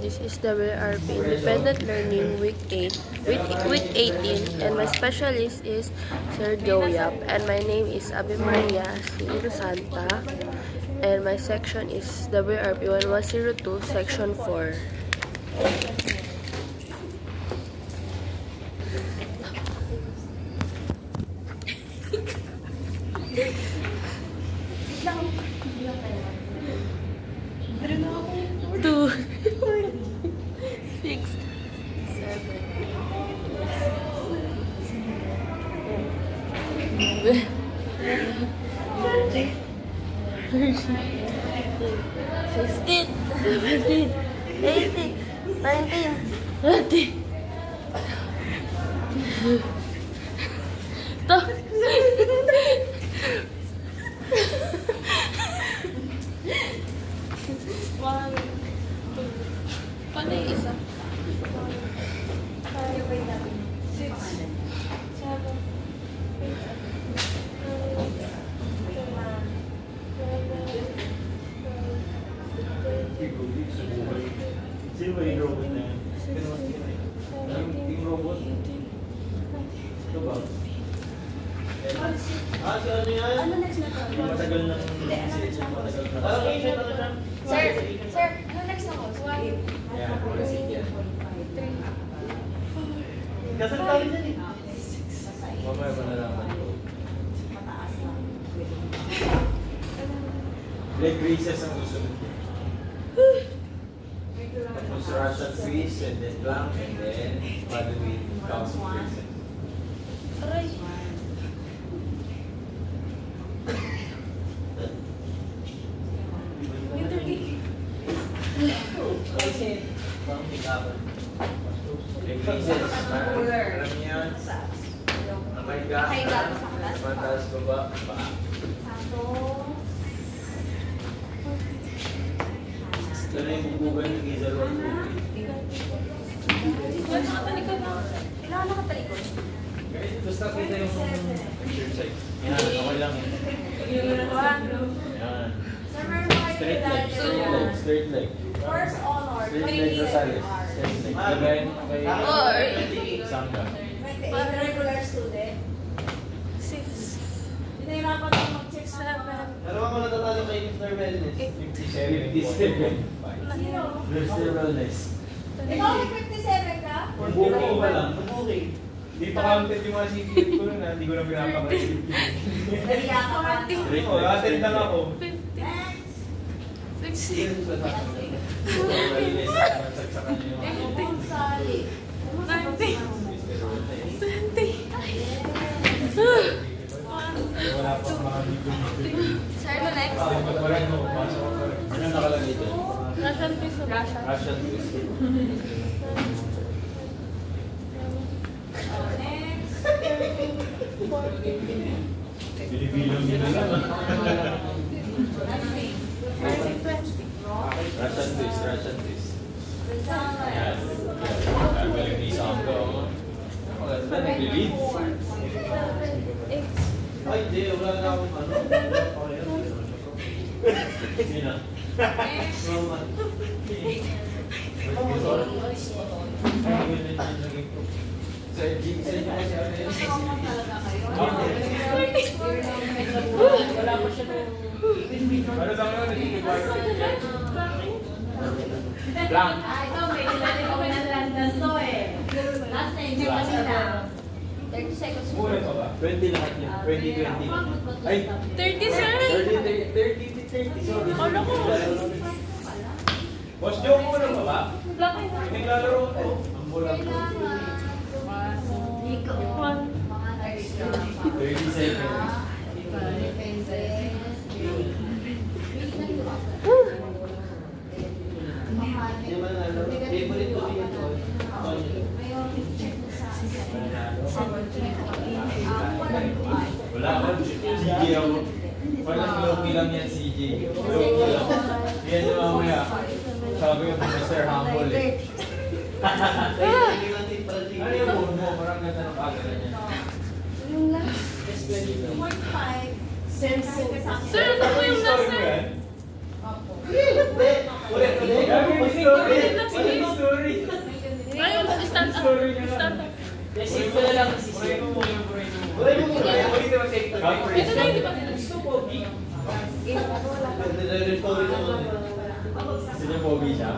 This is the WRP Independent Learning Week 8, week 18, and my specialist is Sir Joe Yap, and my name is Ave Maria Siro Santa, and my section is WRP 1102, section 4. Two, 6, 7, 16, 17, 18, 19, 20. Stop. One, two. Paano yung isa? 6, 7, Sino ba yung robot na yan? Yung robot? Ito ba? Si ano yan? Ano next na to? Yung matagal ng... Hindi, ano next na to? Sir, Sir, ano next na to? yeah, basic yan. 3, 4, Kasal tayo dyan eh. Mamaya pa nalaman ko. mataas na. Leg raises ang susunod. Tapos Russian twist and then plank and then body weight counts of raises. Aray. Leg raises. Alam niyo yan? Nakahiga. Mataas baba. Paa. Ito na yung bubugan ng Gizal of Kailangan nakatalikod. Guys, basta kita yung exercise. Yan, okay lang yan. Yan. Sir, meron ba kayo Straight leg, straight leg, straight leg. First honor, Straight leg, Rosales. Straight leg. Gabayan mo kay Sangga. regular student. 6, Hinahirapan ako mag-check sa 7, Ano ako natatalo kay Mr. Wellness? 57. Mr. Wellness. Ikaw may 57 ka? Booking pa lang. Booking. Hindi pa counted yung mga CPF ko nun ha. Hindi ko na pinapakalit. Daliya ka pa. Straight leg. Attend lang ako. 50, Next. 60, Wellness. Magsagsakan niyo yung mga. Ang sali. 90, Mr. Wellness. 20. Wala pa mga video. Sir, ano next? Wala mo. Pasok ako. Ano nakalagay dyan? Russian piece of Russian twist. Next. Binibilang nila lang. Russian twist, Russian twist. Yan. Gagaling ni Sangga. Maganda, nag-lead. 8, Ay, hindi. Wala na akong ano. Sino? Roman. Sa gym, sa inyo kasi ano yun? Common talaga kayo. wala pa siya nung... Ano daw yun? Nagkikipag? Blank. Ito, may ilan ko na landas to eh. Last time, may pasita. 30 seconds. Muna pa ba? 20 lahat yun. 20. Ay! 30, sir! 30. Sorry. Ano ko? Boss Joe, muna pa ba? Black and Naglalaro ko. Ang bola ko. 30 seconds. Hindi man ano. Favorite ko din ito. Wala ako. CJ ako. Parang low-key lang yan, CJ. Low-key lang. Yan yung mamaya. Sabi ko, Mr. Humble eh. Ano yung buhon mo? Parang ganda ng pagkala niya. Yung last. 45. Sir, ano po yung last, sir? Hindi. Ulit. Gagi, may story. May story. Ayun, start up. Story niya Start lang. up. Simple na lang. Pray mo muna, pray mo muna. Ulit mo muna. Ulitin mo take to take. Ito na, di ba? Gusto pogi. Nire-story naman eh. Gusto niya pogi siya?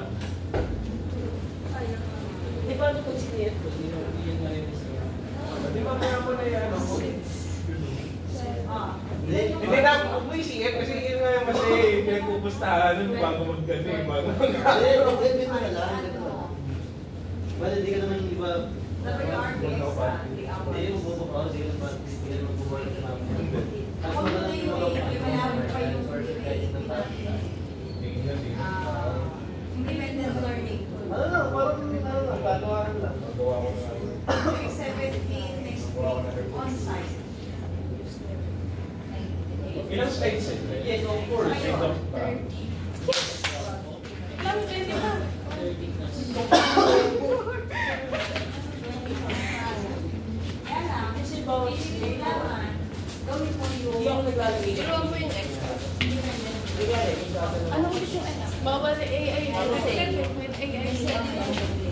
Di ba ito kung sinir? Di ba kaya mo na yan ako? Hindi na ako mo isingit kasi yun nga yung mas pinagpupustahan nun bago magdano eh. Bago Hindi mo na lang. Bale, hindi ka naman, di ba? Hindi mo bubukaw. Sige na ba? Hindi ka naman bubukaw sa namin. Ako na lang yung Independent learning. ano lang, parang gagawahan lang. Week 17 next week on-site. ilang slides eh? Yes, of course. Lang, 20 pa. Kaya lang, kasi kailangan gawin mo yung Hindi ako naglalagay. Iluwag mo yung extra. Hindi ka eh. Ano ulit yung extra? Bawal AI. With AI.